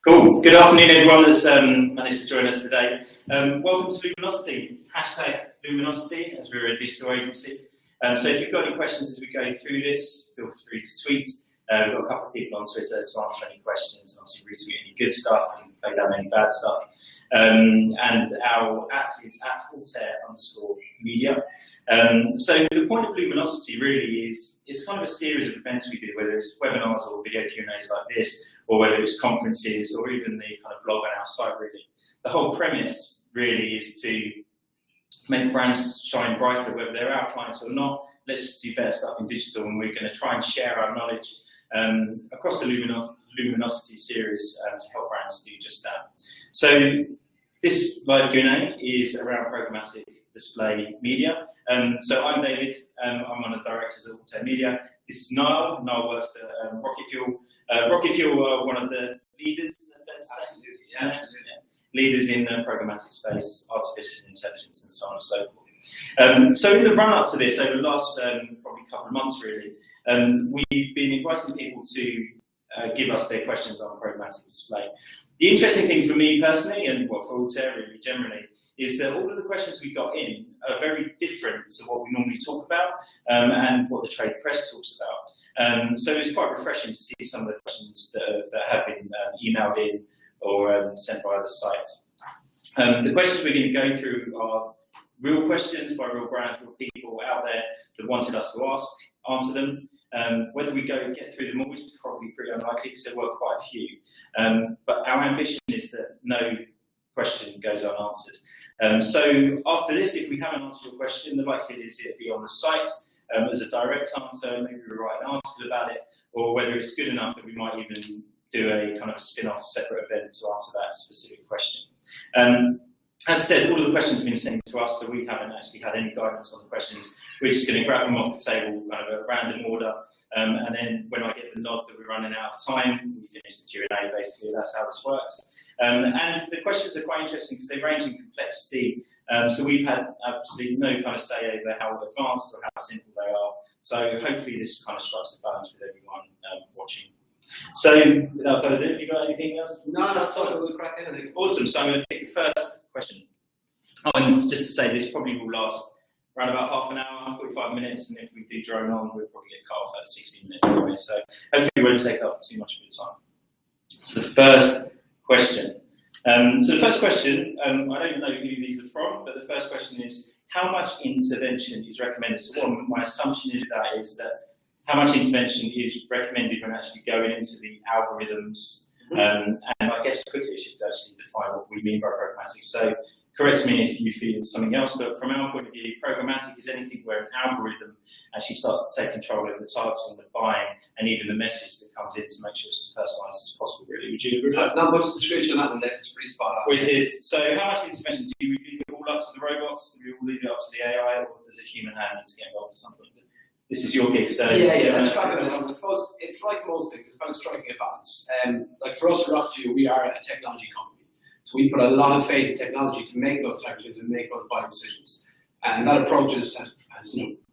Cool. Good afternoon, everyone that's managed to join us today. Welcome to Luminosity, hashtag Luminosity, as we're a digital agency. So if you've got any questions as we go through this, feel free to tweet. We've got a couple of people on Twitter to answer any questions, obviously retweet any good stuff and play down any bad stuff. And our @ is @Altair_Media. So the point of Luminosity really is it's kind of a series of events we do, whether it's webinars or video Q&As like this, or whether it's conferences or even the kind of blog on our site really. The whole premise really is to make brands shine brighter, whether they're our clients or not. Let's just do better stuff in digital, and we're going to try and share our knowledge across the Luminosity series to help brands do just that. So this live Q&A is around programmatic display media. So I'm David, I'm one of the directors at Altair Media. This is Niall. Niall works at Rocket Fuel. Rocket Fuel are one of the leaders, absolutely. Leaders in the programmatic space, artificial intelligence, and so on and so forth. So in the run-up to this, over the last probably couple of months really, we've been inviting people to give us their questions on programmatic display. The interesting thing for me personally, and well, for Altair really generally, is that all of the questions we got in are very different to what we normally talk about and what the trade press talks about. So it's quite refreshing to see some of the questions that have been emailed in or sent via the site. The questions we're going to go through are real questions by real brands, real people out there that wanted us to answer them. Whether we get through them all is probably pretty unlikely because there were quite a few. But our ambition is that no question goes unanswered. So after this, if we haven't answered your question, the likelihood is it'll be on the site as a direct answer, maybe we write an article about it, or whether it's good enough that we might even do a kind of a spin-off separate event to answer that specific question. As I said, all of the questions have been sent to us, so we haven't actually had any guidance on the questions. We're just going to grab them off the table, kind of a random order, and then when I get the nod that we're running out of time, we finish the Q&A, basically. That's how this works. And the questions are quite interesting because they range in complexity, so we've had absolutely no kind of say over how advanced or how simple they are. So hopefully this kind of strikes a balance with everyone watching. So without further ado, have you got anything else? No, that's all. We'll crack in, I think. Awesome. So I'm going to pick the first question. Oh, and just to say, this probably will last around about half an hour, 45 minutes, and if we do drone on, we'll probably get cut off at 60 minutes anyway. So hopefully it won't take up too much of your time. So the first question. So the first question, I don't know who these are from, but the first question is, how much intervention is recommended? So what my assumption is that how much intervention is recommended when actually going into the algorithms? And I guess quickly I should actually define what we mean by programmatic. So correct me if you feel something else, but from our point of view, programmatic is anything where an algorithm actually starts to take control over the targeting, the buying, and even the message that comes in to make sure it's as personalised as possible, really. Would you agree? Not much description on that one, Dave. It's pretty spot on. Wicked. So how much intervention do we leave it all up to the robots? Do we all leave it up to the AI, or does a human hand need to get involved at some point? This is your gig, so... Yeah, that's right. I suppose it's like most things, it's about striking a balance. Like for us at Rocket Fuel, we are a technology company. So we put a lot of faith in technology to make those targets and make those buying decisions. And that approach has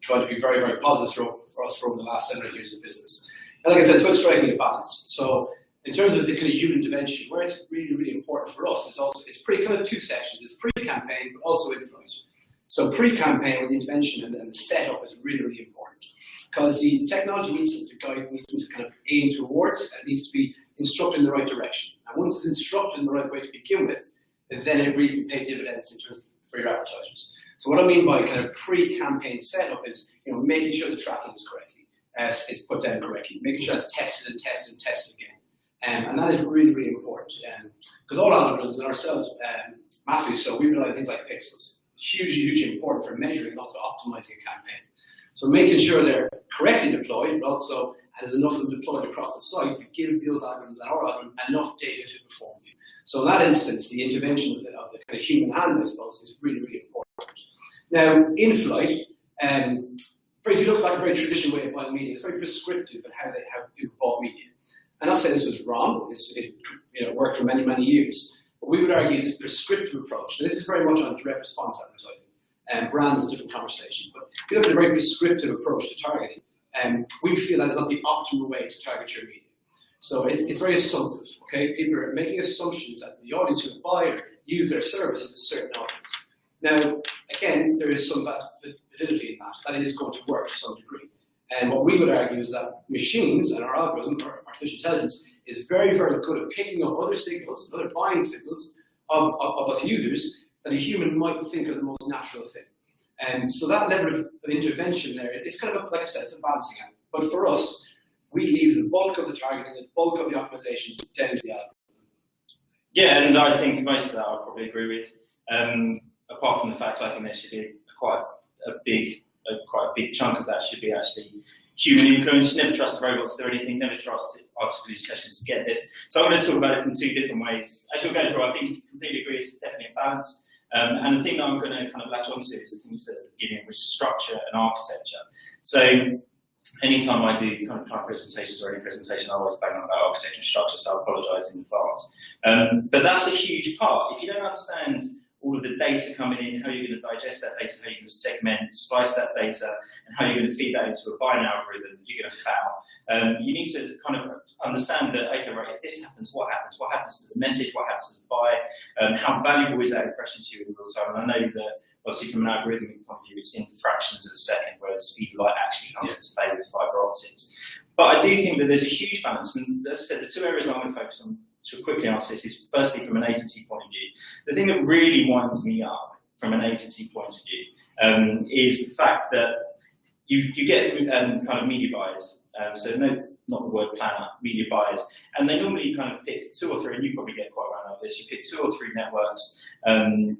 tried to be very, very positive for us for over the last 7 or 8 years of business. And like I said, it's about striking a balance. So in terms of the kind of human intervention, where it's really, really important for us is also, it's pretty kind of two sections. It's pre-campaign, but also in-flight. So pre-campaign with the intervention and the setup is really, really important because the technology needs to guide, needs to kind of aim towards, and it needs to be instructed in the right direction. And once it's instructed in the right way to begin with, then it really can pay dividends in terms of for your advertisers. So what I mean by kind of pre-campaign setup is, making sure the tracking is correctly, is put down correctly, making sure it's tested and tested and tested again. And that is really, really important because all algorithms and ourselves, massively so, we rely on things like pixels. Hugely important for measuring and also optimizing a campaign. So making sure they're correctly deployed, but also there's enough of them deployed across the site to give those algorithms and our algorithm enough data to perform. So in that instance, the intervention of the kind of human hand, I suppose, is really, really important. Now, in flight, if you look at a very traditional way of buying media, it's very prescriptive in how people bought media. And I'll say this was wrong. It worked for many, many years. But we would argue this prescriptive approach, and this is very much on direct response advertising, and brand is a different conversation, but if you look at a very prescriptive approach to targeting, we feel that's not the optimal way to target your media. So it's very assumptive, okay? People are making assumptions that the audience who buy or use their service is a certain audience. Now, again, there is some validity in that. That is going to work to some degree. And what we would argue is that machines and our algorithm, or artificial intelligence, is very, very good at picking up other signals, other buying signals of us users that a human might think are the most natural thing. And so that level of intervention there, it's kind of, like I said, it's a balancing act. But for us, we leave the bulk of the targeting, the bulk of the optimizations down to the algorithm. Yeah, and I think most of that I probably agree with. Apart from the fact I think there should be quite a big chunk of that should be actually human influence. Never trust robots to do anything, never trust artificial intelligence to get this. So I'm going to talk about it from two different ways. As you're going through, I think you completely agree it's definitely a balance. And the thing that I'm going to kind of latch onto is the thing you said at the beginning, which is structure and architecture. So anytime I do kind of client presentations or any presentation, I always bang on about architecture and structure, so I apologise in advance. But that's a huge part. If you don't understand all of the data coming in, how you're going to digest that data, how you're going to segment, splice that data, and how you're going to feed that into a buying algorithm, you're going to fail. You need to kind of understand that, okay, right, if this happens, what happens? What happens to the message? What happens to the buy? How valuable is that impression to you in real time? And I know that, obviously, from an algorithmic point of view, it's in fractions of a second, where the speed of light actually comes into play with fibre optics. But I do think that there's a huge balance, and as I said, the two areas I'm going to focus on to quickly answer this is firstly from an agency point of view. The thing that really winds me up from an agency point of view is the fact that you get kind of media buyers, so not the word planner, media buyers, and they normally kind of pick two or three, and you probably get quite around like this, you pick 2 or 3 networks and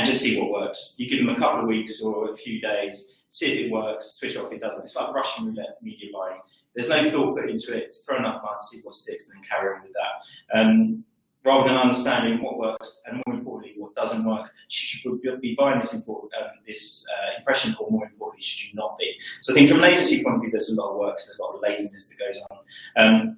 just see what works. You give them a couple of weeks or a few days, see if it works, switch off if it doesn't. It's like Russian roulette media buying. There's no thought put into it, throw enough money, see what sticks, and then carry on with that. Rather than understanding what works and more importantly what doesn't work, should you be buying this impression, or more importantly, should you not be? So I think from an agency point of view, there's a lot of work, there's a lot of laziness that goes on.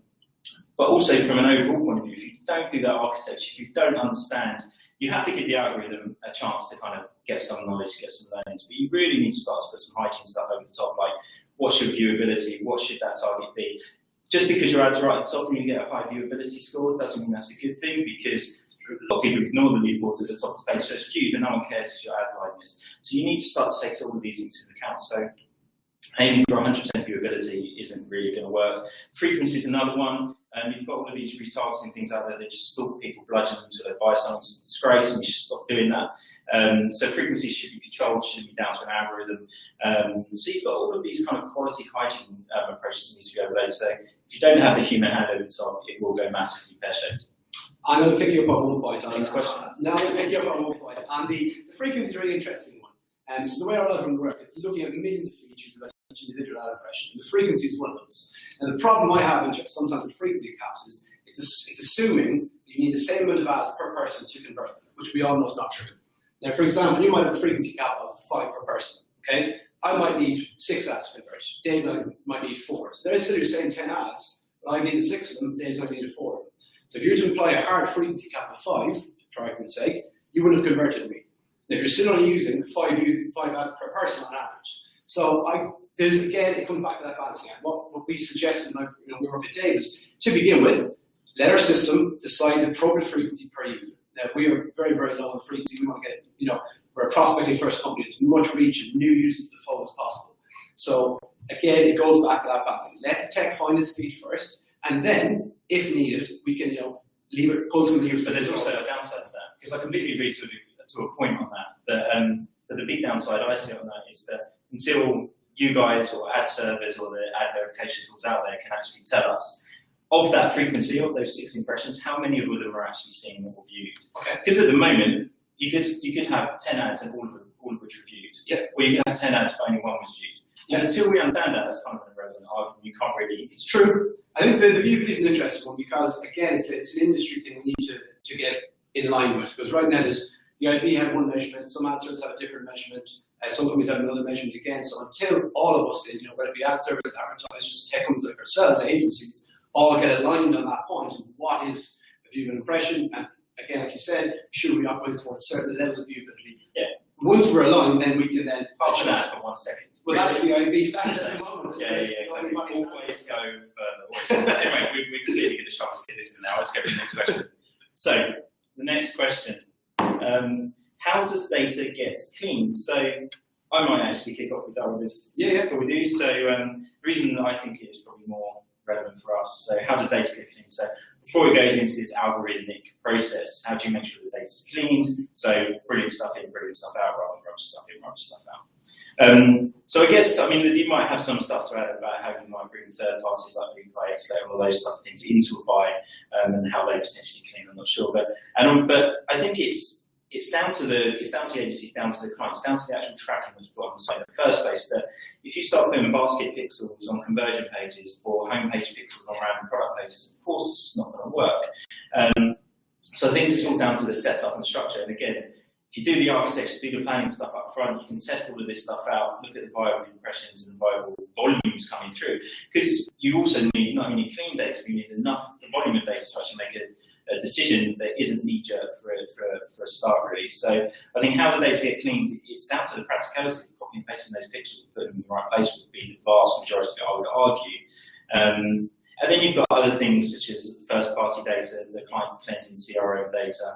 But also from an overall point of view, if you don't do that architecture, if you don't understand, you have to give the algorithm a chance to kind of get some knowledge, get some learnings, but you really need to start to put some hygiene stuff over the top, like what's your viewability, what should that target be? Just because your ads are right at the top and you get a high viewability score doesn't mean that's a good thing, because a lot of people ignore the leaderboards at the top of the page, so it's viewed, but no one cares because your ad line is. So you need to start to take all of these into account. So aiming for 100% viewability isn't really going to work. Frequency is another one. You've got all of these retargeting things out there that just stalk people, bludgeon them until they buy something. It's a disgrace, and you should stop doing that. So frequency should be controlled, should be down to an algorithm. So you've got all of these kind of quality hygiene approaches that need to be overlaid. So if you don't have the human hand over the top, it will go massively pear-shaped. I'm going to pick you up on one point. Next question. Now I'm going to pick you up on one point. And the frequency is a really interesting one. So the way our algorithm works is looking at millions of features about each individual ad impression. And the frequency is one of those. And the problem I have sometimes with frequency caps is it's assuming you need the same amount of ads per person to convert them, which we all know is not true. Now, for example, you might have a frequency cap of 5 per person. Okay, I might need 6 ads to convert. Dave might need 4. So they're still the same 10 ads, but I needed 6 of them. Dave's only needed 4 of them. So if you were to apply a hard frequency cap of 5, for argument's sake, you would have converted me. Now, you're still only using 5 ads per person on average. So it comes back to that balancing act. What we suggested when we work with Dave is, to begin with, let our system decide the appropriate frequency per user. Now, we are very, very low on frequency. We want to get, we're a prospecting first company. As much reach and new users to the phone as possible. So again, it goes back to that balancing. Let the tech find its feet first, and then, if needed, we can, pull some levers. But there's also a downside to that, because I completely agree to a point on that. But the big downside I see on that is that until you guys or ad servers or the ad verification tools out there can actually tell us of that frequency, of those 6 impressions, how many of them are actually seen or viewed. Okay. Because at the moment, you could have 10 ads and all of which were viewed. Yeah. Or you could have 10 ads but only 1 was viewed. Yeah. And until we understand that, that's kind of an irrelevant argument. You can't really. It's true. I think the viewability is an interesting one because, again, it's an industry thing we need to get in line with. Because right now, the IB have one measurement, some ad servers have a different measurement, some companies have another measurement again. So until all of us, whether it be ad servers, advertisers, tech companies like ourselves, agencies, all get aligned on that point of what is a view and impression, and again, like you said, should we operate towards certain levels of viewability? Yeah. Once we're aligned, then we can then hold that for 1 second. Well, that's the IB standard at the moment. Yeah, exactly. Always go further. Anyway, we're clearly going to go to the next question. So, the next question. How does data get cleaned? So, I might actually kick off with that with what we do. So, the reason that I think it is probably more relevant for us. So, how does data get cleaned? So, before it goes into this algorithmic process, how do you make sure the data is cleaned? So, brilliant stuff in, brilliant stuff out, rather than rubbish stuff in, rubbish stuff out. So I guess, I mean, you might have some stuff to add about how you might bring third parties like Luminosity, Altair, all those type of things into a buy, and how they potentially clean. I'm not sure, but I think it's down to the agency, down to the clients, down to the actual tracking that's put on the site in the first place. That if you start putting basket pixels on conversion pages or homepage pixels on random product pages, of course it's just not going to work. So I think it's all down to the setup and structure. And again, if you do the architecture, do the planning stuff up front, you can test all of this stuff out, look at the viable impressions and the viable volumes coming through. Because you also need not only clean data, but you need enough the volume of data to actually make a decision that isn't knee-jerk for a start, really. So I think how the data get cleaned, it's down to the practicality of copying and pasting those pixels and putting them in the right place would be the vast majority of it, I would argue. And then you've got other things such as first-party data, the client cleansing CRM data.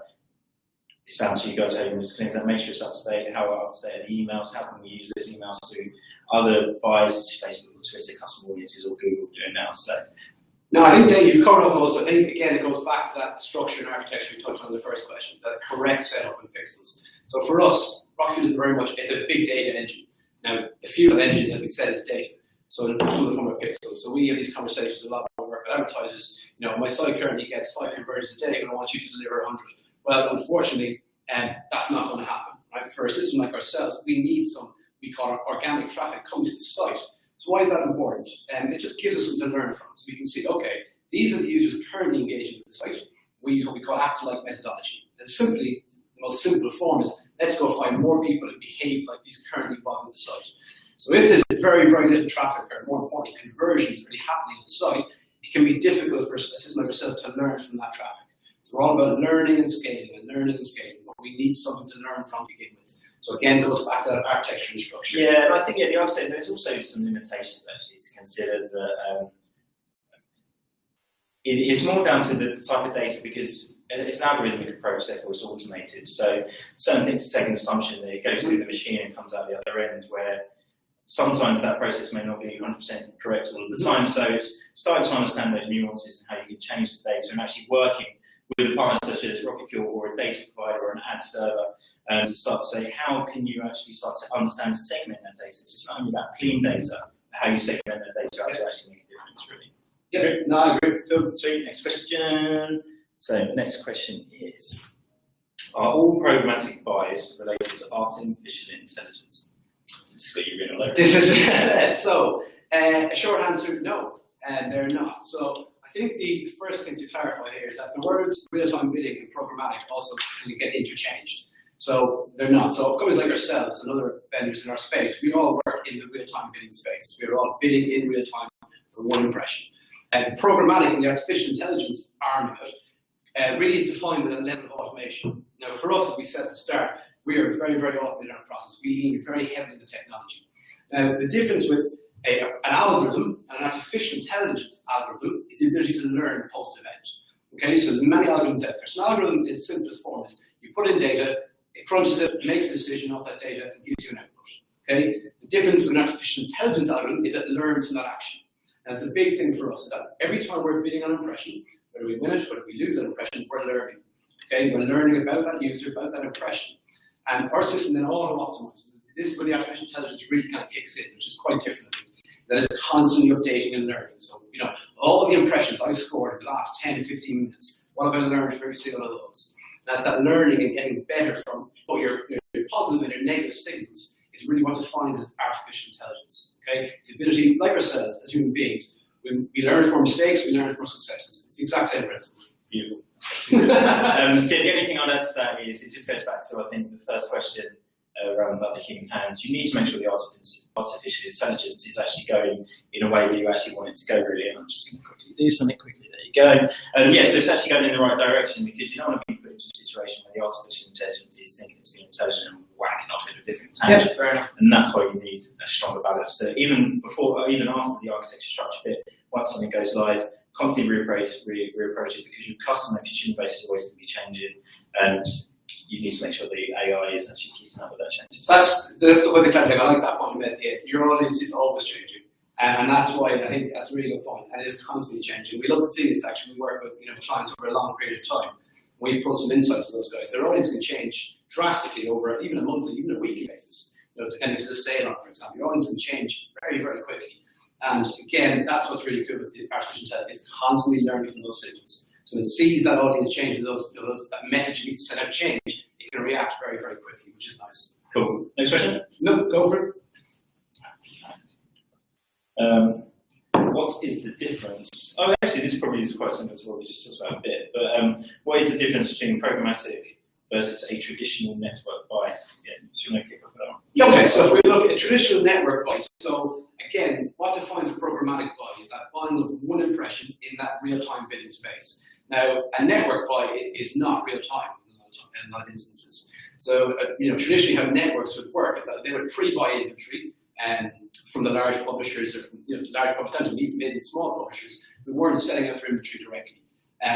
It's down to you guys how you want to cleanse that, make sure it's up to date, how up to date are the emails, how can we use those emails to other buyers, Facebook, Twitter, customer audiences, or Google doing now. So. No, I think Dave, you've covered off most. I think again it goes back to that structure and architecture we touched on in the first question, that correct setup in pixels. So for us, Rockfield is very much it's a big data engine. Now the fuel engine, as we said, is data. So in the form of pixels. So we have these conversations a lot of work with advertisers. You know, my site currently gets 5 conversions a day, and I want you to deliver 100. Well, unfortunately, that's not going to happen. Right? For a system like ourselves, we need some, we call it organic traffic coming to the site. So why is that important? It just gives us something to learn from. So we can see, okay, these are the users currently engaging with the site. We use what we call act-like methodology. And simply, the most simple form is, let's go find more people who behave like these currently logging the site. So if there's very, very little traffic, or more importantly, conversions really happening on the site, it can be difficult for a system like ourselves to learn from that traffic. So we're all about learning and scaling, but we need something to learn from to begin with. So again, it goes back to that architecture and structure. Yeah, and I think the architecture, there's also some limitations actually to consider that it's more down to the type of data because it's an algorithmic approach, therefore it's automated. So certain things take an assumption that it goes through the machine and comes out the other end, where sometimes that process may not be 100% correct all of the time. So it's starting to understand those nuances and how you can change the data and actually working with a partner such as Rocket Fuel or a data provider or an ad server to start to say, how can you actually start to understand and segment that data? So it's not only about clean data, but how you segment that data to actually make a difference, really. Yeah, no, I agree. Cool. Sweet. Next question. So next question is, are all programmatic buys related to artificial intelligence? This is what you're going to learn. This is so. A short answer: no, and they're not. So I think the first thing to clarify here is that the words real-time bidding and programmatic also can get interchanged. So they're not. So companies like ourselves and other vendors in our space, we all work in the real-time bidding space. We're all bidding in real time for one impression. And programmatic and the artificial intelligence arm of it really is defined with a level of automation. Now, for us, as we said at the start, we are very, very automated in our process. We lean very heavily into technology. Now, the difference with an algorithm and an artificial intelligence algorithm is the ability to learn post-event. Okay, so there's many algorithms out there. So an algorithm in its simplest form is you put in data, it crunches it, makes a decision off that data, and gives you an output. Okay, the difference with an artificial intelligence algorithm is it learns from that action. And it's a big thing for us is that every time we're bidding on an impression, whether we win it, whether we lose an impression, we're learning. Okay, we're learning about that user, about that impression. And our system then auto-optimizes. This is where the artificial intelligence really kind of kicks in, which is quite different. That is constantly updating and learning. So, you know, all of the impressions I've scored in the last 10, 15 minutes, what have I learned from every single one of those? And that's that learning and getting better from both your positive and your negative signals is really what defines as artificial intelligence. Okay? It's the ability, like ourselves, as human beings, we learn from our mistakes, we learn from our successes. It's the exact same principle. Beautiful. The only thing I'd add to that is it just goes back to, I think, the first question around about the human hand. You need to make sure the artificial intelligence is actually going in a way that you actually want it to go, really. And I'm just going to quickly do something quickly. There you go. So it's actually going in the right direction because you don't want to be put into a situation where the artificial intelligence is thinking it's being intelligent and whacking off in a different tangent. Yeah, fair enough. And that's why you need a stronger balance. So even before, even after the architecture structure bit, once something goes live, constantly reappraise it, because your customer and consumer base is always going to be changing, and you need to make sure the AI is actually keeping up with that changes. That's the way they try to I like that point you made here. Your audience is always changing. And that's why I think that's a really good point. And it is constantly changing. We love to see this actually. We work with clients over a long period of time. We pull some insights to those guys. Their audience can change drastically over even a monthly, even a weekly basis. Depending on the sale on, for example, your audience can change very, very quickly. And again, that's what's really good with the artificial intelligence. It's constantly learning from those signals. So when it sees that audience change, that message needs to set out change, it can react very, very quickly, which is nice. Cool. Next question? No, go for it. What is the difference? Oh, actually, this probably is quite similar to what we just talked about a bit. But what is the difference between programmatic versus a traditional network buy? Yeah, do you want to kick off that one? Yeah, okay, so if we look at a traditional network buy, so again, what defines a programmatic buy is that buying of one impression in that real-time bidding space. Now, a network buy is not real-time in a lot of instances. So, traditionally how networks would work is that they would pre-buy inventory from the large publishers, or from large potentially mid and small publishers who weren't selling out their inventory directly.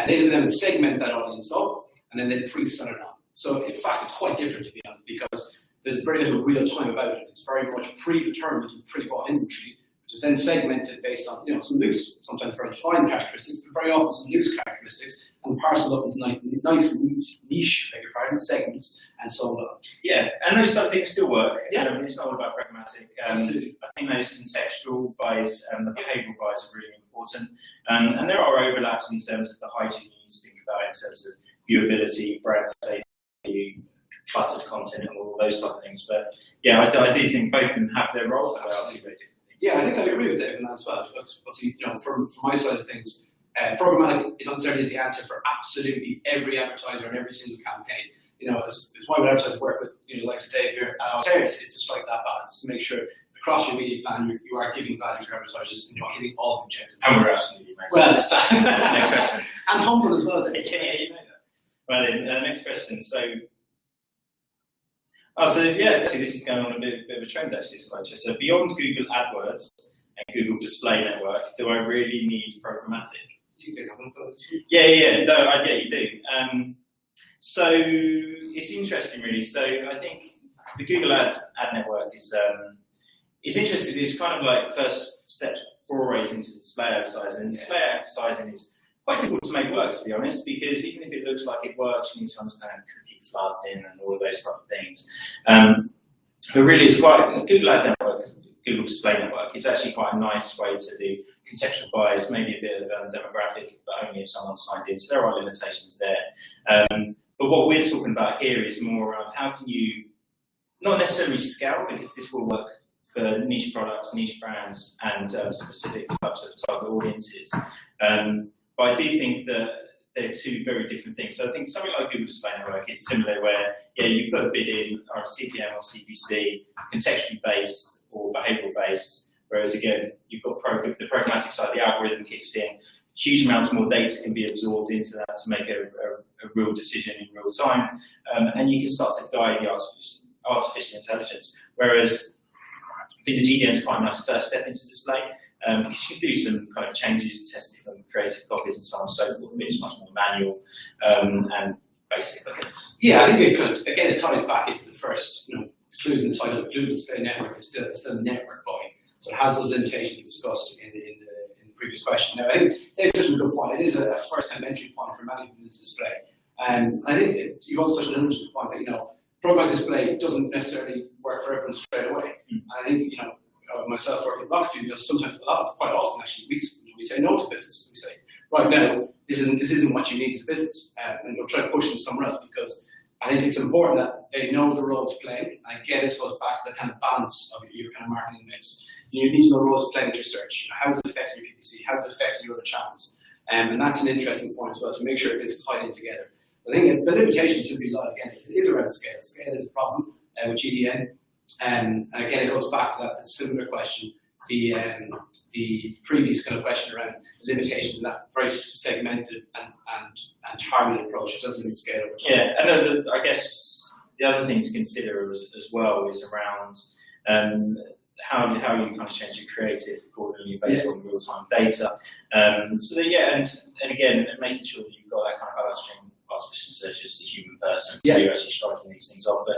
They then would segment that audience up, and then they'd pre-sell it on. So in fact, it's quite different, to be honest, because there's very little real time about it. It's very much predetermined and pre-bought inventory, which is then segmented based on some loose, sometimes very defined characteristics, but very often some loose characteristics, and parceled up into nice niche segments and sold on. Yeah, and those sort of things still work. Yeah. It's not all about programmatic. Absolutely. I think those contextual buys and the behavioural buys are really important. And there are overlaps in terms of the hygiene you need to think about in terms of viewability, brand safety, cluttered content, and all those type of things. But yeah, I do think both of them have their role, but they are two very different things. Yeah, I think I agree with Dave on that as well. But from my side of things, programmatic, it doesn't necessarily is the answer for absolutely every advertiser and every single campaign. It's why we advertisers work with like Dave here at Altair is to strike that balance, to make sure across your media plan you are giving value to advertisers and you're hitting all the objectives. And we're absolutely amazing. Well, it's that. Next question. And humble as well. Well, next question. Actually, this is going on a bit of a trend. Actually, it's quite interesting. So beyond Google AdWords and Google Display Network, do I really need programmatic? You do. Yeah. No, you do. So it's interesting, really. So I think the Google Ad Network is interesting. It's kind of like first step forays into display advertising. And display advertising is quite difficult to make work, to be honest, because even if it looks like it works, you need to understand cookie floods in and all of those type of things. But really, it's quite Google Ad Network, Google Display Network. It's actually quite a nice way to do contextual buys, maybe a bit of demographic, but only if someone's signed in. So there are limitations there. But what we're talking about here is more around how can you not necessarily scale, because this will work for niche products, niche brands, and specific types of target audiences. But I do think that they're two very different things. So I think something like Google Display Network is similar, where you put a bid in, or a CPM or CPC, contextually based or behavioural based. Whereas again, you've got the programmatic side, the algorithm kicks in. Huge amounts more data can be absorbed into that to make a real decision in real time, and you can start to guide the artificial intelligence. Whereas I think the GDN is quite a nice first step into display, because you can do some kind of changes, testing from creative copies and so on and so forth. But it's much more manual and basic, I guess. Yeah, I think it ties back into the first, clues in the title. Google Display Network is still a network buy, so it has those limitations we discussed in the previous question. Now, I think Dave's touched on a good point. It is a first time entry point for many people into display. And I think you've also touched on an interesting point that, programmatic display doesn't necessarily work for everyone straight away. And I think, myself working at Blockview, quite often actually, we say no to business. We say, right now, this isn't what you need as a business. And you'll try to push them somewhere else, because I think it's important that they know the role it's playing. And again, this goes back to the kind of balance of your kind of marketing mix. You need to know the role it's playing with your search. How is it affecting your PPC? How is it affecting your other channels? And that's an interesting point as well, to make sure it's tied in together. I think the limitations simply lie, again, it is around scale. Scale is a problem with GDN. And again, it goes back to that similar question, the previous kind of question around the limitations in that very segmented and targeted approach. It doesn't limit scale over time. Yeah, and I guess the other thing to consider as well is around how you kind of change your creative accordingly based on real-time data. So that, and again, making sure that you've got that kind of balance between artificial intelligence, the human person, so you're actually striking these things off. But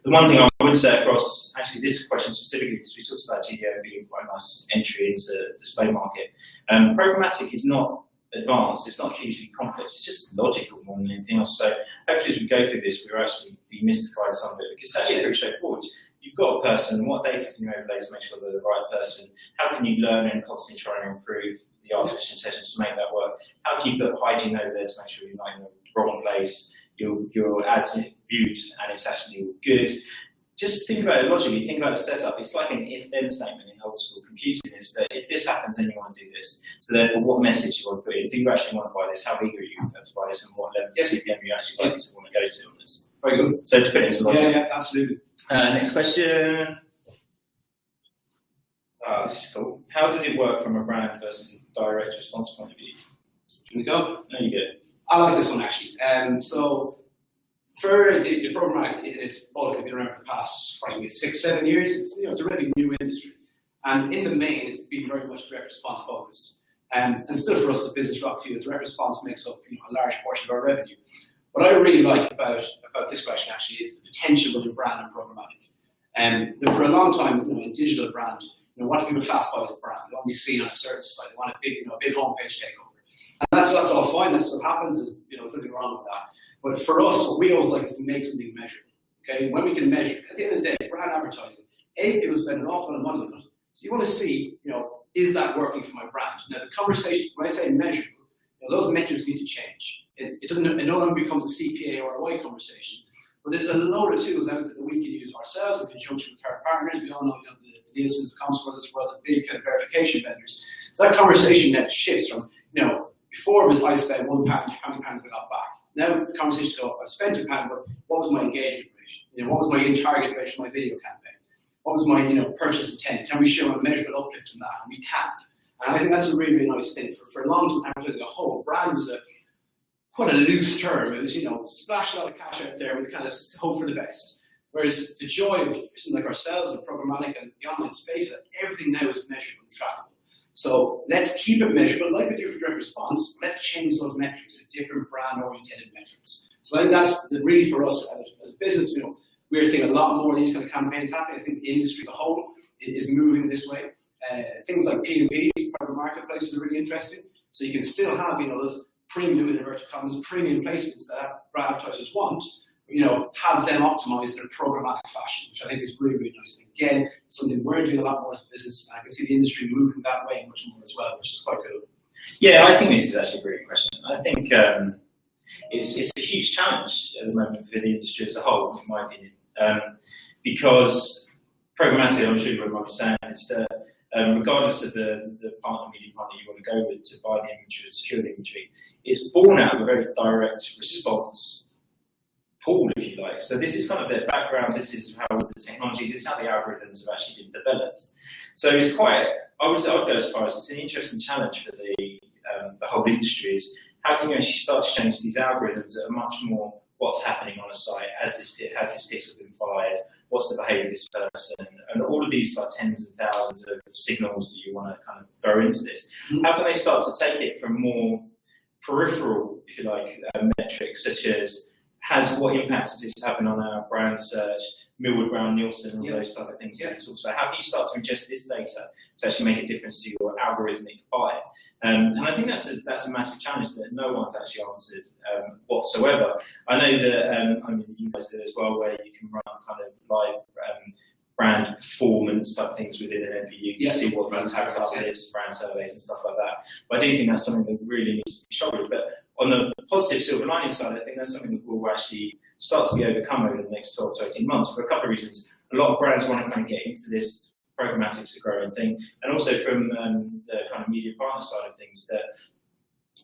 the one thing I would say across, actually this question specifically, because we talked about GDO being quite a nice entry into the display market, programmatic is not advanced, it's not hugely complex, it's just logical more than anything else. So hopefully as we go through this, we're actually demystifying some of it, because it's actually pretty straightforward. You've got a person, what data can you overlay to make sure they're the right person? How can you learn and constantly try and improve the artificial intelligence to make that work? How can you put hygiene over there to make sure you're not in the wrong place, your ads are viewed and it's actually good? Just think about it logically, think about the setup. It's like an if-then statement in old school computing, is that if this happens, then you want to do this. So therefore, what message you want to put in? Do you actually want to buy this? How eager are you to buy this? And what level of CPM you actually want to go to on this? Very good. So to put it into logic. Yeah, absolutely. Next question. This is cool. How does it work from a brand versus a direct response point of view? Can we go? There you go. I like this one actually. So for the programmatic, it's bulk has been around for the past probably 6-7 years. It's a relatively new industry, and in the main, it's been very much direct response focused. And still for us, the business rock field, direct response makes up a large portion of our revenue. What I really like about this question actually is the potential within brand and programmatic. And for a long time, in digital brand, what do people classify as a brand? They want to be seen on a certain site. They want a big homepage takeover, and that's all fine. That's what happens. There's nothing wrong with that. But for us, what we always like is to make something measurable. Okay, when we can measure, at the end of the day, brand advertising, people spend an awful lot of money on it. So you want to see, is that working for my brand? Now the conversation, when I say measurable, those metrics need to change. It no longer becomes a CPA or a ROI conversation. But there's a load of tools out there that we can use ourselves in conjunction with third partners. We all know, the Nielsen's, the Comscores, as well, the big kind of verification vendors. So that conversation then shifts from, before it was I spent £1, how many pounds I got back? Now the conversation goes, I spent £1, but what was my engagement rate? What was my in-target rate for my video campaign? What was my purchase intent? Can we show a measurable uplift in that? And we can. And I think that's a really, really nice thing. For long-term advertising as a whole, brand was quite a loose term. It was, splash a lot of cash out there with kind of hope for the best. Whereas the joy of something like ourselves and programmatic and the online space, that everything now is measurable and trackable. So let's keep it measurable, like we do for direct response. Let's change those metrics to different brand-oriented metrics. So I think that's really for us as a business. We're seeing a lot more of these kind of campaigns happening. I think the industry as a whole is moving this way. Things like P2Ps, private marketplaces, are really interesting. So you can still have those premium, in inverted commas, premium placements that advertisers want. Have them optimized in a programmatic fashion, which I think is really, really nice. And again, something we're doing a lot more as a business, and I can see the industry moving that way much more as well, which is quite cool. Yeah, I think this is actually a great question. I think it's a huge challenge at the moment for the industry as a whole, in my opinion, because programmatic, I'm sure you might be saying, is that regardless of the media partner you want to go with to buy the inventory, secure the inventory, it's born out of a very direct response pool, if you like. So this is kind of their background, this is how the technology, this is how the algorithms have actually been developed. So it's quite, I would go as far as it's an interesting challenge for the whole industry is how can you actually start to change these algorithms that are much more what's happening on a site, has this pixel been fired, what's the behavior of this person, and all of these like tens and thousands of signals that you want to kind of throw into this. How can they start to take it from more peripheral, if you like, metrics such as what impact is this having on our brand search, Millward Brown, Nielsen, all those type of things that we talked about. How can you start to ingest this data to actually make a difference to your algorithmic buy? And I think that's a massive challenge that no one's actually answered whatsoever. I know that you guys do as well, where you can run kind of live brand performance type things within an MPU to see what brands have uplifts, brand surveys and stuff like that. But I do think that's something that really needs to be struggled. But on the positive silver lining side, I think that's something that will actually start to be overcome over the next 12 to 18 months for a couple of reasons. A lot of brands want to kind of get into this programmatic to growing thing, and also from the kind of media partner side of things, that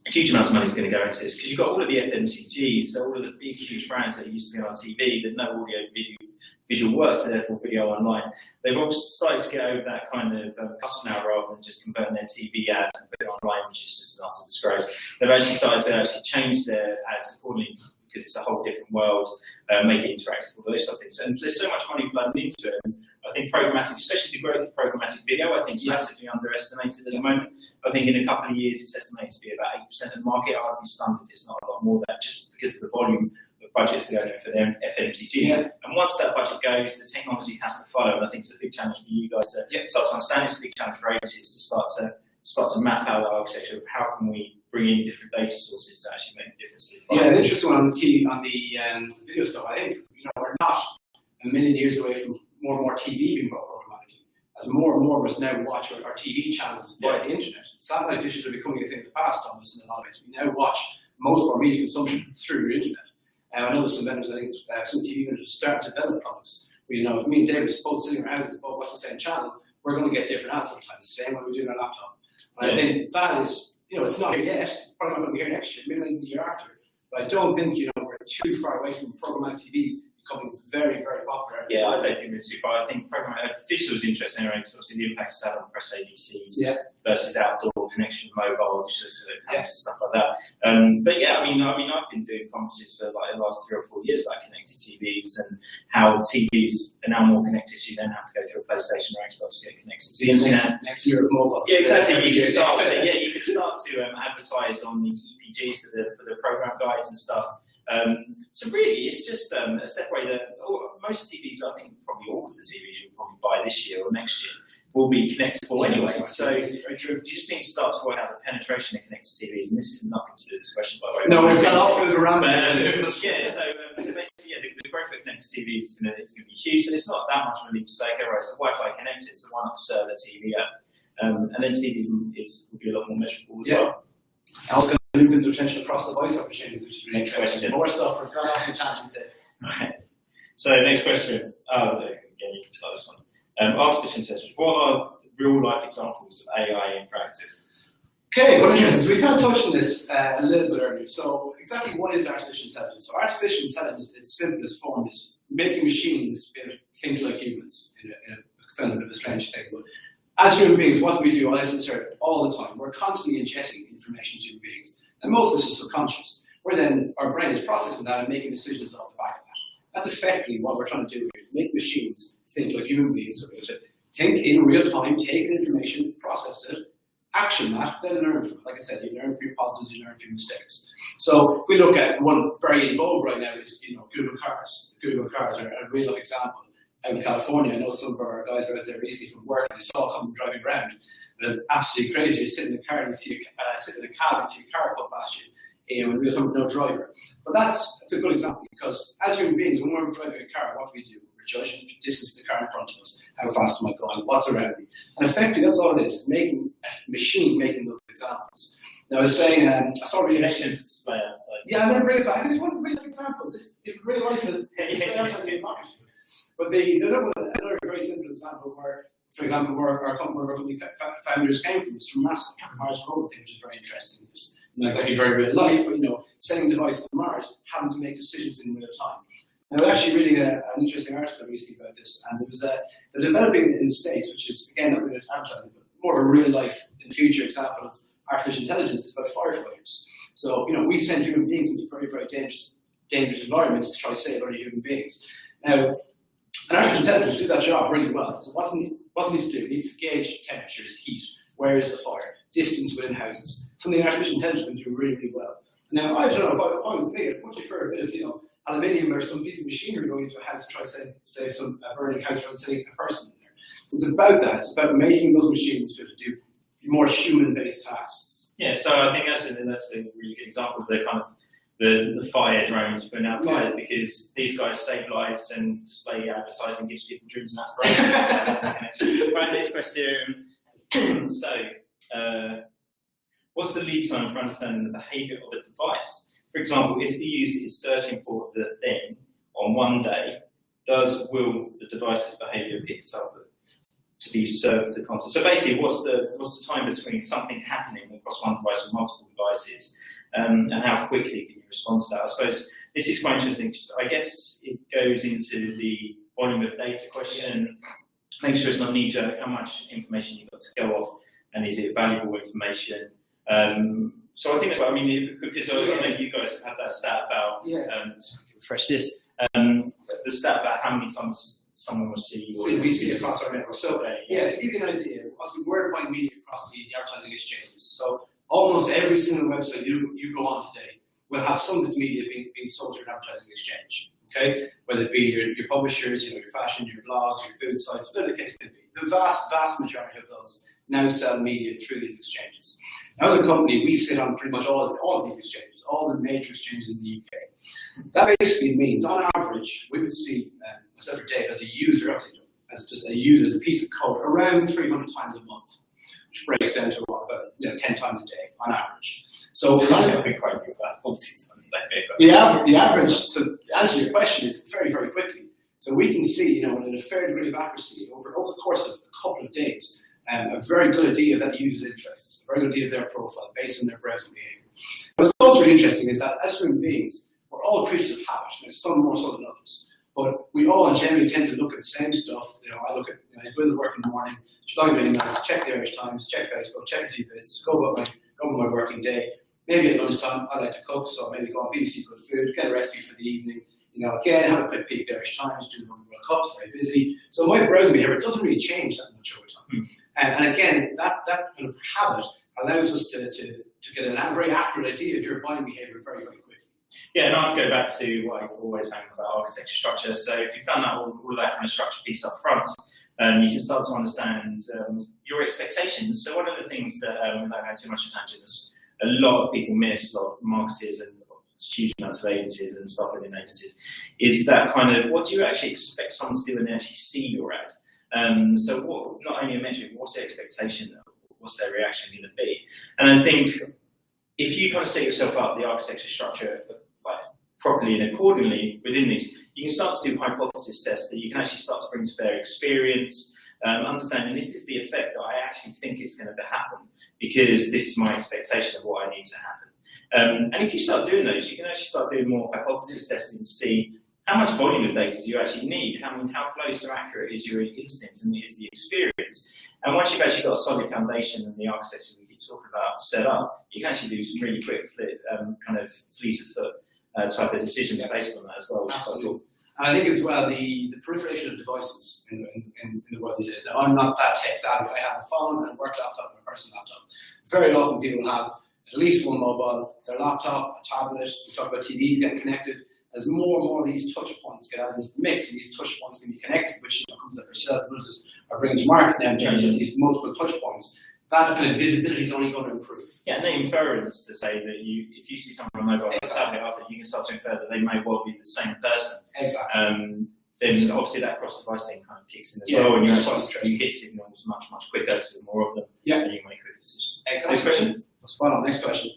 a huge amount of money is going to go into this because you've got all of the FMCGs, so all of the big, huge brands that used to be on TV that no audio, visual works, so therefore video online. They've all started to get over that kind of custom now rather than just converting their TV ad and put it online, which is just an utter disgrace. They've actually started to change their ads accordingly because it's a whole different world, make it interactive, all those sort of things. And there's so much money flooding into it. And I I think programmatic, especially the growth of programmatic video, I think is massively underestimated at the moment. I think in a couple of years it's estimated to be about 8% of the market. I'd be stunned if it's not a lot more than that, just because of the volume of budgets that go in for their FMCGs. Yeah. And once that budget goes, the technology has to follow, and I think it's a big challenge for you guys to start to understand. It's a big challenge for agencies to start to map out the architecture of how can we bring in different data sources to actually make a difference. Yeah, an interesting one on the video stuff. I think we're not a million years away from more and more TV being brought programmatically. As more and more of us now watch our TV channels via the internet. Satellite dishes are becoming a thing of the past on us in a lot of ways. We now watch most of our media consumption through the internet. I know there's some vendors, I think some TV vendors start to develop products where, if me and David are both sitting in our houses, both watching the same channel, we're going to get different ads all the time, the same way we do on our laptop. And I think that is, it's not here yet. It's probably not going to be here next year, maybe not the year after. But I don't think, we're too far away from programmatic TV becoming very, very popular. Yeah, I don't think we're too far. I think digital is interesting anyway, because obviously the impact it's had on press ABCs versus outdoor connection, mobile, digital and stuff like that. But yeah, I mean, I've been doing conferences for like the last 3 or 4 years about connected TVs and how TVs are now more connected, so you don't have to go through a PlayStation or Xbox to get connected to the internet. Next year of mobile. Yeah, exactly. You can start to advertise on the EPGs for the program guides and stuff. So really, it's just a step away that most TVs, I think probably all of the TVs you'll probably buy this year or next year, will be connectable anyway. So you just need to start to work out the penetration of connected TVs, and this is nothing to do with this question, by the way. No, we've got off of the ramble. So basically, the growth of connected TVs is going to be huge. So it's not that much of a leap to say, okay, right, so Wi-Fi connected, so why not serve a TV app? And then TV will be a lot more measurable as well. Also, look at the potential across the voice opportunities, which is really Next interesting. question. More stuff we're going off the tangent to. Right. So next question. Again, you can start this one. Artificial intelligence. What are real life examples of AI in practice? Okay, well, interesting. So we kind of touched on this a little bit earlier. So exactly what is artificial intelligence? So artificial intelligence, in its simplest form, is making machines think like humans. It sounds a bit of a strange thing, but as human beings, what do we do? I sit here all the time. We're constantly ingesting information as human beings, and most of this is subconscious. Where then our brain is processing that and making decisions off the back of that. That's effectively what we're trying to do here: is make machines think like human beings. So we're to think in real time, take information, process it, action that, then learn from it. Like I said, you learn from your positives, you learn from your mistakes. So if we look at the one very in vogue right now is Google cars. Google cars are a real life example. Out in California, I know some of our guys were out there recently from work, and they saw come driving around, and it's absolutely crazy. You sit in the car and you see sit in a cab and see a car come past you, in real time with no driver. But that's a good example, because as human beings, when we're driving a car, what do? We're judging the distance of the car in front of us, how fast am I going, what's around me, and effectively that's all it is making a machine making those examples. Now I was saying, I saw really Connections to display outside. Yeah, I'm going to bring it back. I just want real life examples. If real life is But another very simple example where, for example, where our company founders came from is from NASA. Mars rover thing, which is very interesting. It's not exactly very real life, but sending devices to Mars, having to make decisions in real time. And I was actually reading an interesting article recently about this, and it was they're developing in the States, which is again not really advertising, but more of a real life and future example of artificial intelligence. It's about firefighters. So we send human beings into very, very dangerous environments to try to save other human beings. Now, and artificial intelligence do that job really well. So what does it need to do? It needs to gauge temperatures, heat, where is the fire, distance within houses. Something artificial intelligence can do really, really well. Now, I don't know, if I was big, I'd much prefer a bit of, aluminium or some piece of machinery going into a house to try to save a burning house from saving a person in there. So it's about that. It's about making those machines be able to do more human-based tasks. Yeah, so I think that's a really good example of the kind of the fire drones putting out fires, because these guys save lives and display advertising gives people dreams and aspirations. That's the connection. Right, next question. So, what's the lead time for understanding the behaviour of a device? For example, if the user is searching for the thing on one day, will the device's behaviour pick it up to be served the content? So basically, what's the time between something happening across one device or multiple devices, and how quickly can you respond to that? I suppose this is quite interesting. I guess it goes into the volume of data question. Make sure it's not knee-jerk. How much information you've got to go off, and is it valuable information? So I think that's what I mean, because I don't know if you guys have had that stat about, refresh this, the stat about how many times someone will see? We see across our network. So yeah, to give you an idea, obviously we're buying media across the advertising exchanges. So almost every single website you go on today will have some of its media being sold through an advertising exchange. Okay, whether it be your publishers, your fashion, your blogs, your food sites, whatever the case may be. The vast majority of those now sell media through these exchanges. Now, as a company, we sit on pretty much all of these exchanges, all the major exchanges in the UK. That basically means, on average, we would see myself or Dave as a user, as a piece of code, around 300 times a month, which breaks down to about 10 times a day on average. So I've been quite good about 40 times a day. The average. So to answer your question is very, very quickly. So we can see, with a fair degree of accuracy over the course of a couple of days, a very good idea of that user's interests, a very good idea of their profile based on their browsing behavior. What's also really interesting is that as human beings, we're all creatures of habit. Some more so than others, but we all generally tend to look at the same stuff. I look at, I go to work in the morning, log into emails, check the Irish Times, check Facebook, check a few bits, go about my working day. Maybe at lunchtime, I like to cook, so maybe go on BBC Good Food, get a recipe for the evening. Again, have a quick peek at the Irish Times, do the World Cup, it's very busy. So my browsing behavior doesn't really change that much over time. And again, that kind of habit allows us to get a very accurate idea of your buying behavior very, very quickly. Yeah, and I'd go back to what I always bang about architecture structure. So if you've done that all that kind of structure piece up front, you can start to understand your expectations. So one of the things that, without going too much of a tangent, a lot of people miss, a lot of marketers and huge amounts of agencies and stuff within agencies, is that kind of, what do you actually expect someone to do when they actually see your ad? So what, not only a metric, what's their expectation, what's their reaction going to be? And I think if you kind of set yourself up, the architecture structure, properly and accordingly within these, you can start to do hypothesis tests that you can actually start to bring to bear experience, understanding this is the effect that I actually think is going to happen because this is my expectation of what I need to happen. And if you start doing those, you can actually start doing more hypothesis testing to see how much volume of data do you actually need, how close to accurate is your instinct and is the experience. And once you've actually got a solid foundation and the architecture we keep talking about set up, you can actually do some really quick kind of fleet of foot type of decisions based on that as well, which is quite cool. And I think as well, the proliferation of devices in the world these days. Now, I'm not that tech savvy. I have a phone and a work laptop and a personal laptop. Very often people have at least one mobile, their laptop, a tablet. We talk about TVs getting connected. As more and more of these touch points get out of this mix, and these touch points can be connected, which comes that ourselves are bringing to market now in terms of these multiple touch points. That kind of visibility is only going to improve. Yeah, and the inference to say that if you see someone on mobile, exactly. You can start to infer that they may well be the same person. Exactly. Then obviously that cross-device thing kind of kicks in as well, and you hit signals much quicker to the more of them, and you make quicker decisions. Exactly. Next question. Spot on. Next question.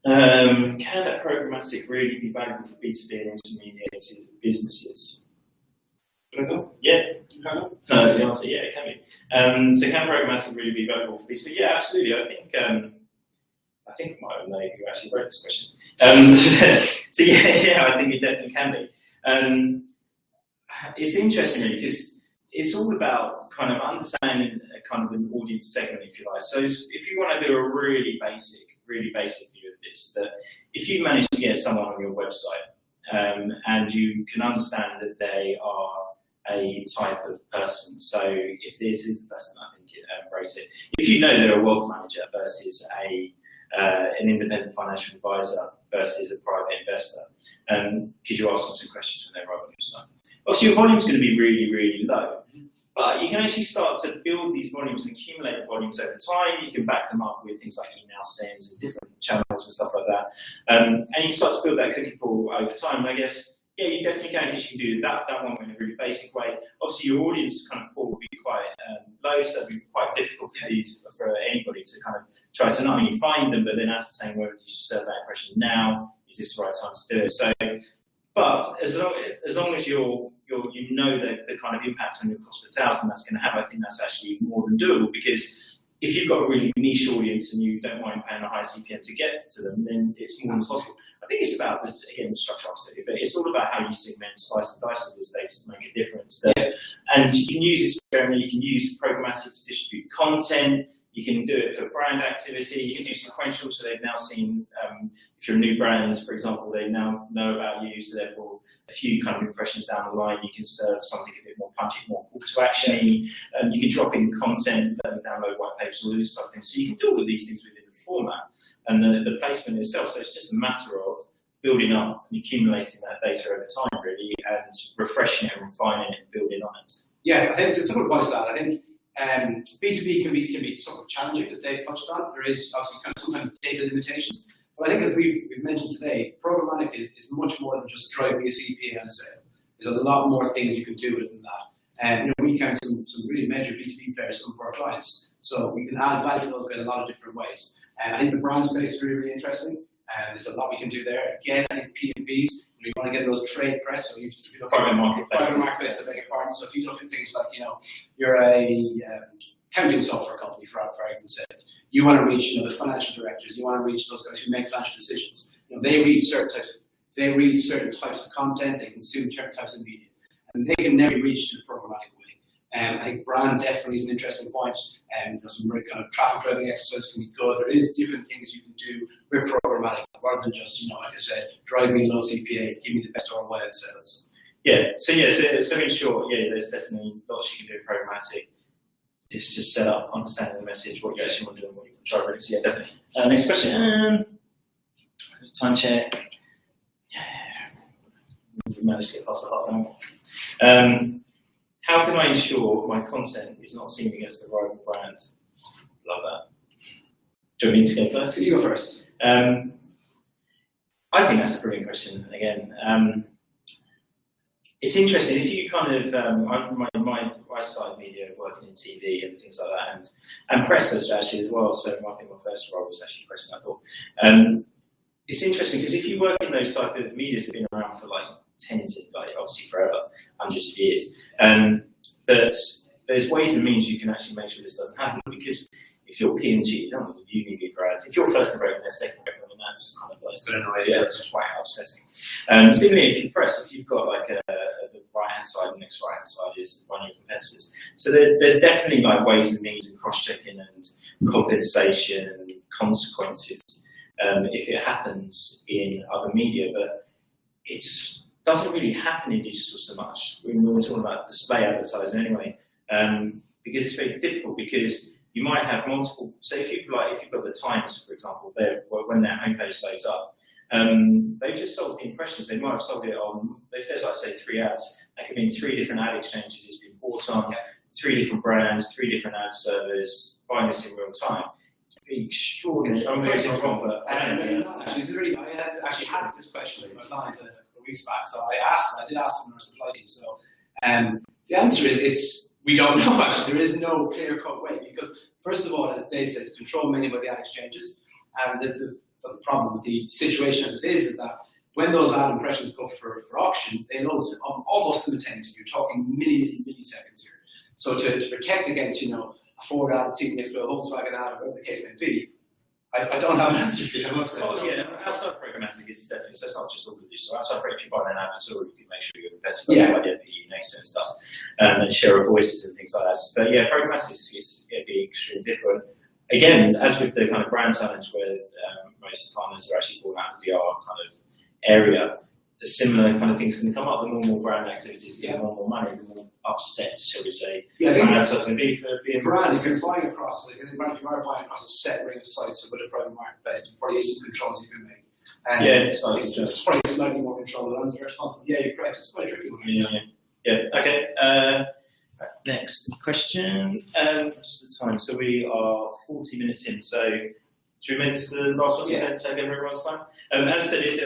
Can a programmatic really be valuable for B2B and intermediated businesses? Should I go? Yeah. No, that's the answer. Yeah, it can be. So can programmatic really be valuable for B2B? Yeah, absolutely. I think I might know who actually wrote this question. So yeah, I think it definitely can be. It's interesting really because it's all about kind of understanding a kind of an audience segment, if you like. So if you want to do a really basic view of this, that if you manage to get someone on your website and you can understand that they are a type of person. So if this is the person, I think embrace it. If you know they're a wealth manager versus an independent financial advisor versus a private investor, could you ask them some questions when they arrive on your site? Obviously, your volume is going to be really, really low, but you can actually start to build these volumes and accumulate the volumes over time. You can back them up with things like email sends and different channels and stuff like that, and you can start to build that cookie pool over time. And I guess, yeah, you definitely can because you can do that one in a really basic way. Obviously, your audience kind of pool will be quite low, so it'll be quite difficult for anybody to kind of try to not only find them, but then ascertain whether you should serve that impression now. Is this the right time to do it? So, but as long as you know the kind of impact on your cost per thousand that's going to have, I think that's actually more than doable, because if you've got a really niche audience and you don't mind paying a high CPM to get to them, then it's more than possible. I think it's about, again, structure architecture, but it's all about how you segment, slice and dice with this data to make a difference there. And you can use experiment, you can use programmatic to distribute content, You can do it for brand activity. You can do sequential, so they've now seen, if you're a new brand, for example, they now know about you, so therefore a few kind of impressions down the line, you can serve something a bit more punchy, more call to action. You can drop in content, download white papers, all these type of things. So you can do all of these things within the format and the placement itself. So it's just a matter of building up and accumulating that data over time, really, and refreshing it and refining it and building on it. Yeah, I think it's a good point to that. I think B2B can be somewhat challenging, as Dave touched on. There is obviously kind of sometimes data limitations. But I think, as we've mentioned today, programmatic is much more than just driving a CPA and a sale. There's a lot more things you can do with it than that. And we count some really major B2B players, some of our clients. So we can add value to those in a lot of different ways. And I think the brand space is really, really interesting. And there's a lot we can do there. Again, I think P&Bs, we want to get those trade press. So if you look private marketplace, to beg your pardon. So if you look at things like, you're a accounting software company, for argument's sake, you want to reach, the financial directors. You want to reach those guys who make financial decisions. They read certain types of content. They consume certain types of media, and they can never reach to the programmatic way. I think brand definitely is an interesting point. Some very kind of traffic driving exercise can be good. There is different things you can do with programmatic rather than just, like I said, drive me low CPA, give me the best ROI in sales. So in short, there's definitely lots you can do with programmatic. It's just set up, understanding the message, what you actually want to do, and what you can try. So definitely. Next question. Time check. We managed to get past the half hour. How can I ensure my content is not seen against the rival brand? Love that. Do you want me to go first? You go first. I think that's a brilliant question. Again, it's interesting. If you kind of, I started media working in TV and things like that, and press actually as well. So I think my first role was actually pressing. I thought it's interesting because if you work in those type of medias that have been around for tens of obviously forever, hundreds of years, but there's ways and means you can actually make sure this doesn't happen. Because if you're P&G, you don't want to do media for ads. If you're first and they're second, that's kind of it's going to annoy you. That's quite upsetting. Similarly, if you press, if you've got the right hand side, the next right hand side is one of your competitors. So there's definitely ways and means and cross checking and compensation and consequences if it happens in other media, but it doesn't really happen in digital so much. We're talking about display advertising anyway, because it's very difficult because you might have multiple. So if you've got the Times, for example, when their homepage loads up, they've just sold the impressions. They might have sold it on. If there's 3 ads, that could mean 3 different ad exchanges it's been bought on, 3 different brands, 3 different ad servers, buying this in real time. It's been extraordinary. I'm very wrong, but I actually had this question in my mind a weeks back. So I did ask them in our supply team. So the answer is we don't know actually. There is no clear-cut way because, first of all, as Dave said, it's controlled mainly by the ad exchanges. And the problem with the situation as it is that when those ad impressions go for auction, they load almost simultaneously. You're talking milliseconds here. So to protect against, a Ford ad sitting next to a Volkswagen ad, or whatever the case may be, I don't have an answer for you. Outside programmatic is definitely, so it's not just all the digital. Outside, if you buy an advertorial, you can make sure you're competitive like the NPU next to it and stuff, and share of voices and things like that. But programmatic is going to be extremely different. Again, as with the kind of brand challenge where most partners are actually born out of the VR kind of area, the similar kind of things can come up. The more brand activities get more money, the more upset, shall we say, brand advertising be for being brand. If you're buying across, if you are buying across a set ring of sites with a private marketplace, there probably is some controls you can make. It's probably slightly more control than you're responsible. Yeah, you're correct. It's quite a tricky one. Okay. Next question. What's the time? So we are 40 minutes in. So should we make this the last one? So take everyone's time. As I said,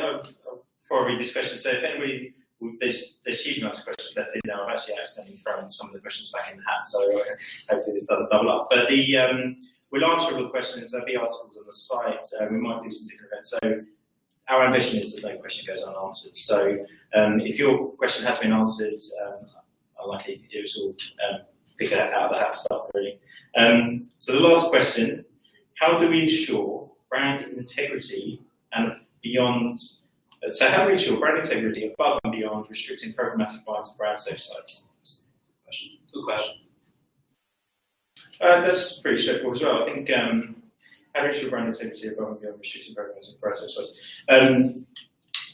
before I read this question, so if anybody, there's huge amounts of questions left in now. I've actually accidentally thrown some of the questions back in the hat, so hopefully this doesn't double up. But we'll answer all the questions. There'll be articles on the site. We might do some different events. So our ambition is that no question goes unanswered. So if your question has been answered, unlucky, it was all pick it out of the hat stuff, really. So the last question, how do we ensure brand integrity and beyond? So how do we ensure brand integrity above and beyond restricting programmatic buying to brand safe sites? Good question. That's pretty straightforward as well. I think having your brand integrity above and beyond restricted programs and process. So,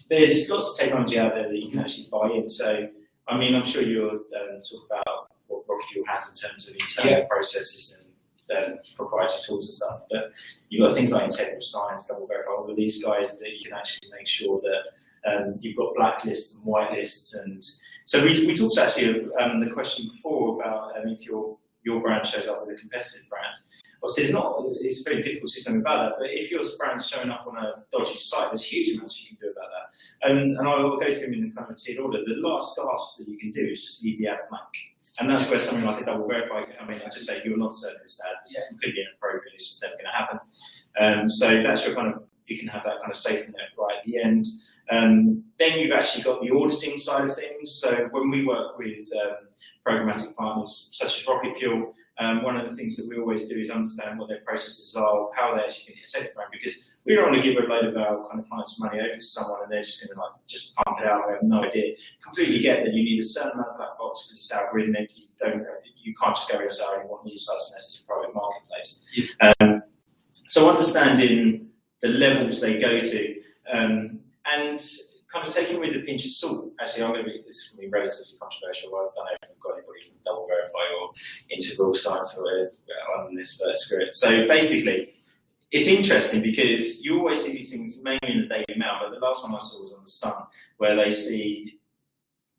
there's lots of technology out there that you can actually buy in. So, I mean, I'm sure you'll talk about what Rocketfuel has in terms of internal processes and proprietary tools and stuff. But you've got things like integral signs, double verify, all of these guys that you can actually make sure that you've got blacklists and whitelists. And so we talked actually the question before about if your brand shows up with a competitive brand. Obviously, it's very difficult to do something about that, but if your brand's showing up on a dodgy site, there's huge amounts you can do about that. And I will go through them in the kind of tiered order. The last gasp that you can do is just leave the ad blank. And that's where something like a double verify can come in and just say, you're not serving this ad, this is completely inappropriate, it's never going to happen. So that's your kind of, you can have that kind of safety net right at the end. Then you've actually got the auditing side of things. So when we work with programmatic partners such as Rocketfuel, one of the things that we always do is understand what their processes are, how they actually get a tech brand, because we don't want to give a load of our kind of clients' money over to someone and they're just going to just pump it out. We have no idea. Completely get that you need a certain amount of black box because it's algorithmic. You can't just go and say, I want these sites unless it's a private marketplace. Yeah. So understanding the levels they go to, and kind of taking with a pinch of salt. Actually, this is going to be relatively controversial. I don't know if I've got anybody from Double Verify or Integral Science or on this first script. So basically, it's interesting because you always see these things mainly in the Daily Mail, but the last one I saw was on the Sun, where they see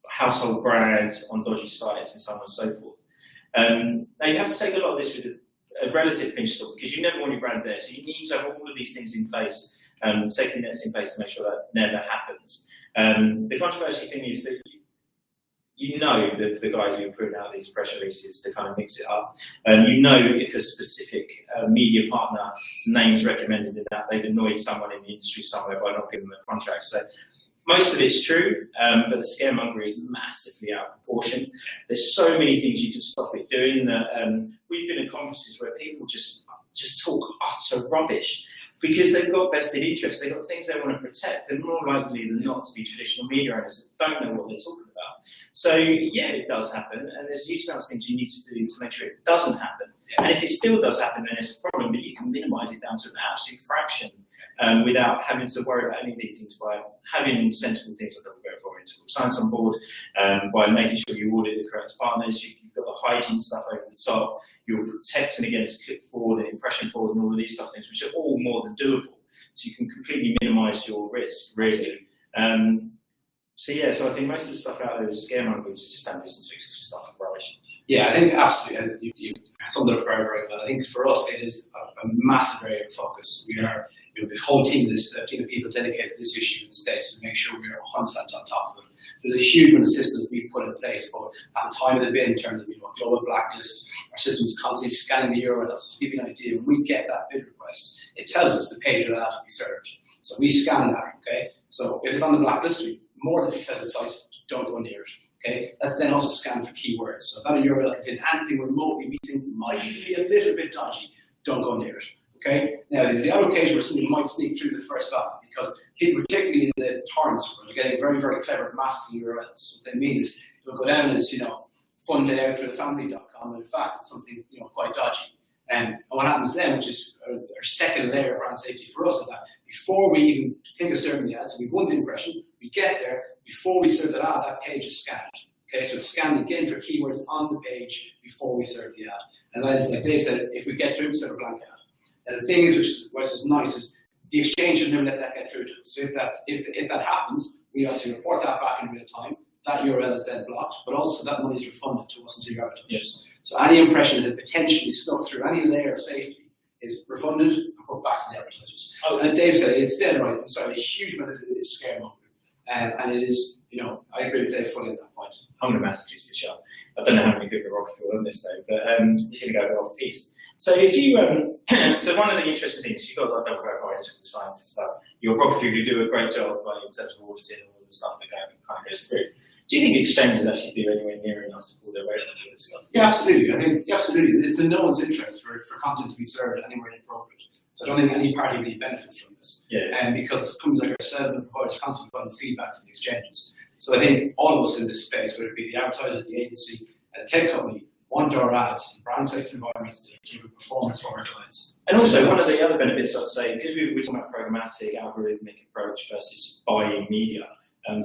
household brands on dodgy sites and so on and so forth. Now you have to take a lot of this with a relative pinch of salt because you never want your brand there, so you need to have all of these things in place. Safety nets in place to make sure that never happens. The controversial thing is that you know that the guys who are putting out these press releases to kind of mix it up. You know if a specific media partner's name is recommended in that, they've annoyed someone in the industry somewhere by not giving them a contract. So most of it's true, but the scaremongery is massively out of proportion. There's so many things you can stop it doing that we've been at conferences where people just talk utter rubbish. Because they've got vested interests, they've got things they want to protect, they're more likely than not to be traditional media owners that don't know what they're talking about. So yeah, it does happen, and there's huge amounts of things you need to do to make sure it doesn't happen. And if it still does happen, then it's a problem, but you can minimise it down to an absolute fraction without having to worry about any of these things by having sensible things like double verify integral science on board, by making sure you audit the correct partners, you've got the hygiene stuff over the top, you're protecting against click forward and impression forward and all of these stuff things, which are all more than doable. So you can completely minimise your risk, really. So I think most of the stuff out there is scaremongering, so just don't listen to it, it's just utter rubbish. Yeah, I think absolutely, and you summed it up very, very well. I think for us it is a massive area of focus. We are, the whole team of people dedicated to this issue in the States to make sure we are 100% on top of it. There's a huge amount of systems we put in place, but at the time of the bid, in terms of global blacklist, our system is constantly scanning the URLs. To give you an idea, when we get that bid request, it tells us the page where that has to be served. So we scan that, okay? So if it's on the blacklist, more than 50,000 sites, don't go near it, okay? That's then also scanned for keywords. So if that URL contains anything remotely we think might even be a little bit dodgy, don't go near it. Okay. Now, there's the other occasion where somebody might sneak through the first value because people, particularly in the torrents world, are getting very, very clever at masking URLs. What they mean is they'll go down as, fun day out for the family.com, and in fact, it's something, quite dodgy. And what happens then, which is our second layer of brand safety for us, is that before we even think of serving the ad, so we've won the impression, we get there, before we serve that ad, that page is scanned. Okay, so it's scanned again for keywords on the page before we serve the ad. And then, like Dave said, if we get through, we serve a blank ad. And the thing is, which is nice, is the exchange should never let that get through to us. So if that happens, we obviously report that back in real time. That URL is then blocked, but also that money is refunded to us until your advertisers. Yes. So any impression that potentially snuck through any layer of safety is refunded and put back to the advertisers. Oh. And Dave said it's dead right. I'm sorry, a huge amount of it is scaremongering. And it is, I agree with Dave fully at that point. I'm going to massage the shop. I don't know how many people are Rocketfuel on this though, but we're going to go off piece. So if you, so one of the interesting things, you've got like double verified science and stuff. Your Rocketfuel, you do a great job in terms of auditing and all the stuff that kind of goes through. Do you think exchanges actually do anywhere near enough to pull their weight on this stuff? Yeah, absolutely. I think absolutely. It's in no one's interest for content to be served anywhere inappropriate. So I don't think any party really benefits from this. Yeah. And because companies like ourselves and the providers are constantly providing feedback to the exchanges. So I think all of us in this space, whether it be the advertiser, the agency, and the tech company, want our ads in brand safe environments to achieve performance for our clients. And also, one of the other benefits, I'd say, because we're talking about programmatic, algorithmic approach versus buying media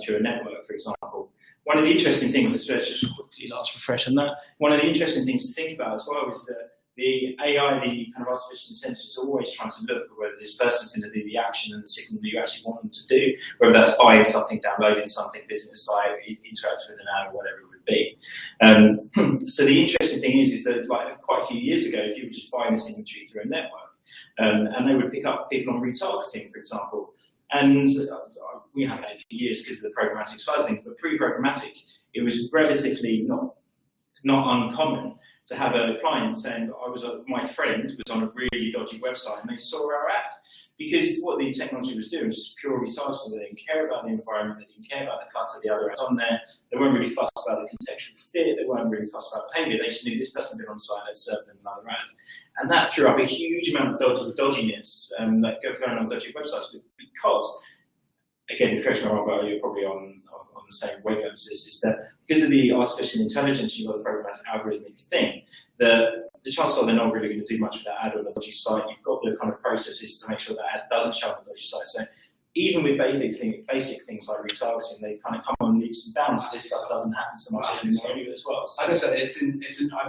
through a network, for example. One of the interesting things, especially just quickly last refresh on that, one of the interesting things to think about as well is that the AI, the kind of artificial intelligence, is always trying to look at whether this person's going to do the action and the signal that you actually want them to do, whether that's buying something, downloading something, visiting a site, interacting with an ad, or whatever it would be. So the interesting thing is that like quite a few years ago, if you were just buying this inventory through a network, and they would pick up people on retargeting, for example, and we haven't had it for years because of the programmatic side of things, but pre-programmatic, it was relatively not uncommon to have a client saying, my friend was on a really dodgy website and they saw our ad. Because what the technology was doing was just pure retargeting. They didn't care about the environment, they didn't care about the clutter of the other ads on there, they weren't really fussed about the contextual fit, they weren't really fussed about behavior, they just knew this person had been on site, let's serve them another ad. And that threw up a huge amount of dodginess that goes around on dodgy websites because, again, correct me if I'm wrong, you're probably on the same wavelength as this, is that because of the artificial intelligence, you've got the programmatic algorithmic thing, the chances are they're not really going to do much with that ad on a dodgy site. You've got the kind of processes to make sure that ad doesn't show up on a dodgy site. So even with basic things like retargeting, they kind of come on leaps and bounds. So this stuff doesn't happen so much anymore as well. Like I said, I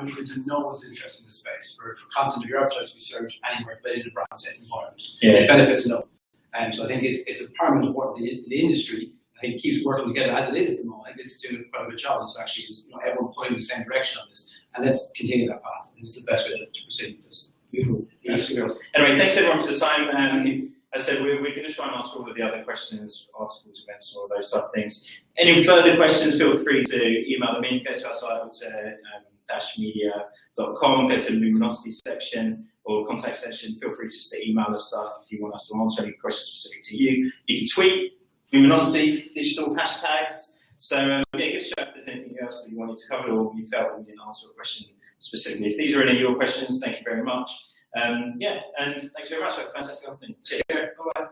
believe it's in no one's interest in this space. For content of your advertising to be served anywhere but in a brand safe environment. Yeah. It benefits no one. So I think it's a paramount part of the industry. I think it keeps working together as it is at the moment. It's doing quite a good job. It's actually everyone pulling in the same direction on this. And let's continue that path. And it's the best way to proceed with this. Beautiful. Anyway, thanks everyone for the time. As I said, we're going to try and answer all of the other questions, articles, events, all of those sort of things. Any further questions, feel free to email them in. Go to our site, altair-media.com, go to the Luminosity section or contact section. Feel free just to email us stuff if you want us to answer any questions specific to you. You can tweet Luminosity, digital hashtags. So give us a shout if there's anything else that you wanted to cover or you felt we didn't answer a question specifically. If these are any of your questions, thank you very much. And thanks very much. Have a fantastic afternoon. Cheers. Bye-bye.